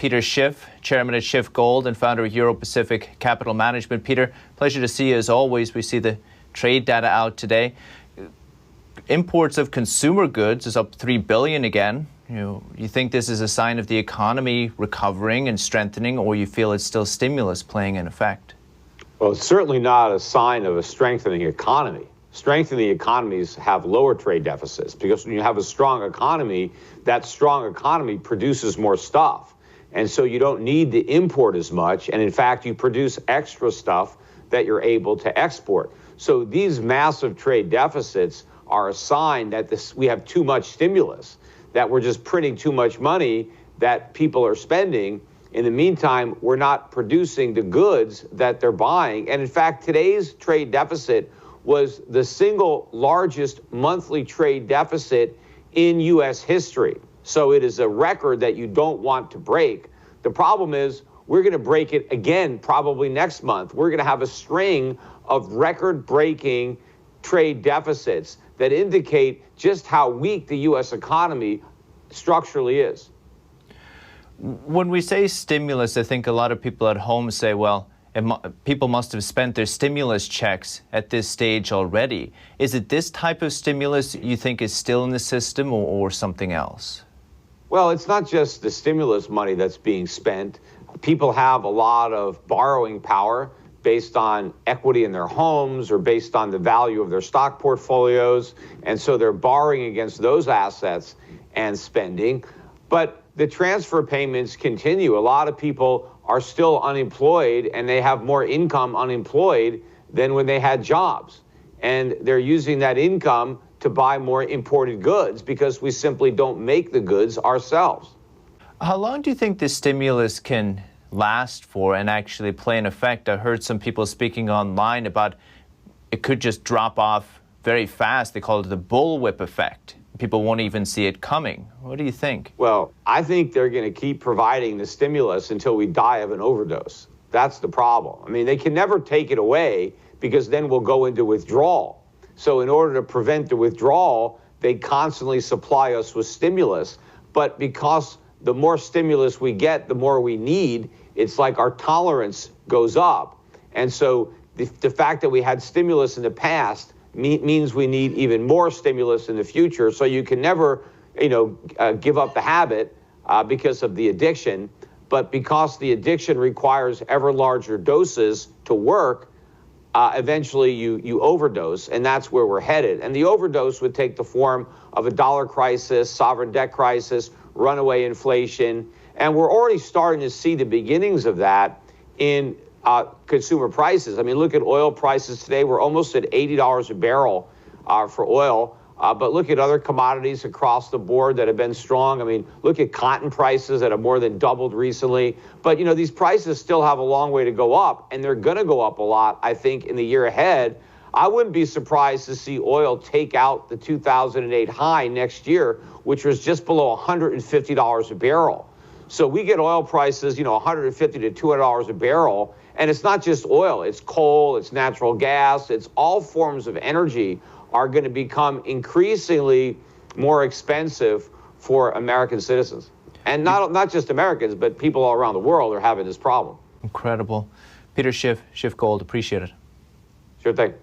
Peter Schiff, chairman at Schiff Gold and founder of Euro-Pacific Capital Management. Peter, pleasure to see you as always. We see the trade data out today. Imports of consumer goods is up 3 billion again. You think this is a sign of the economy recovering and strengthening, or you feel it's still stimulus playing in effect? Well, it's certainly not a sign of a strengthening economy. Strengthening economies have lower trade deficits because when you have a strong economy, that strong economy produces more stuff. And so you don't need to import as much. And in fact, you produce extra stuff that you're able to export. So these massive trade deficits are a sign that we have too much stimulus, that we're just printing too much money that people are spending. In the meantime, we're not producing the goods that they're buying. And in fact, today's trade deficit was the single largest monthly trade deficit in U.S. history. So it is a record that you don't want to break. The problem is we're going to break it again probably next month. We're going to have a string of record-breaking trade deficits that indicate just how weak the U.S. economy structurally is. When we say stimulus, I think a lot of people at home say, well, people must have spent their stimulus checks at this stage already. Is it this type of stimulus you think is still in the system or something else? Well, it's not just the stimulus money that's being spent. People have a lot of borrowing power based on equity in their homes or based on the value of their stock portfolios. And so they're borrowing against those assets and spending. But the transfer payments continue. A lot of people are still unemployed and they have more income unemployed than when they had jobs. And they're using that income to buy more imported goods because we simply don't make the goods ourselves. How long do you think this stimulus can last for and actually play an effect? I heard some people speaking online about it could just drop off very fast. They call it the bullwhip effect. People won't even see it coming. What do you think? Well, I think they're going to keep providing the stimulus until we die of an overdose. That's the problem. I mean, they can never take it away because then we'll go into withdrawal. So in order to prevent the withdrawal, they constantly supply us with stimulus. But because the more stimulus we get, the more we need, it's like our tolerance goes up. And so the fact that we had stimulus in the past means we need even more stimulus in the future. So you can never, give up the habit because of the addiction. But because the addiction requires ever larger doses to work, eventually you overdose, and that's where we're headed. And the overdose would take the form of a dollar crisis, sovereign debt crisis, runaway inflation. And we're already starting to see the beginnings of that in consumer prices. I mean, look at oil prices today. We're almost at $80 a barrel for oil. But look at other commodities across the board that have been strong. I mean, look at cotton prices that have more than doubled recently. But, these prices still have a long way to go up, and they're going to go up a lot, I think, in the year ahead. I wouldn't be surprised to see oil take out the 2008 high next year, which was just below $150 a barrel. So we get oil prices, $150 to $200 a barrel. And it's not just oil, it's coal, it's natural gas, it's all forms of energy are going to become increasingly more expensive for American citizens. And not just Americans, but people all around the world are having this problem. Incredible. Peter Schiff, Schiff Gold, appreciate it. Sure thing.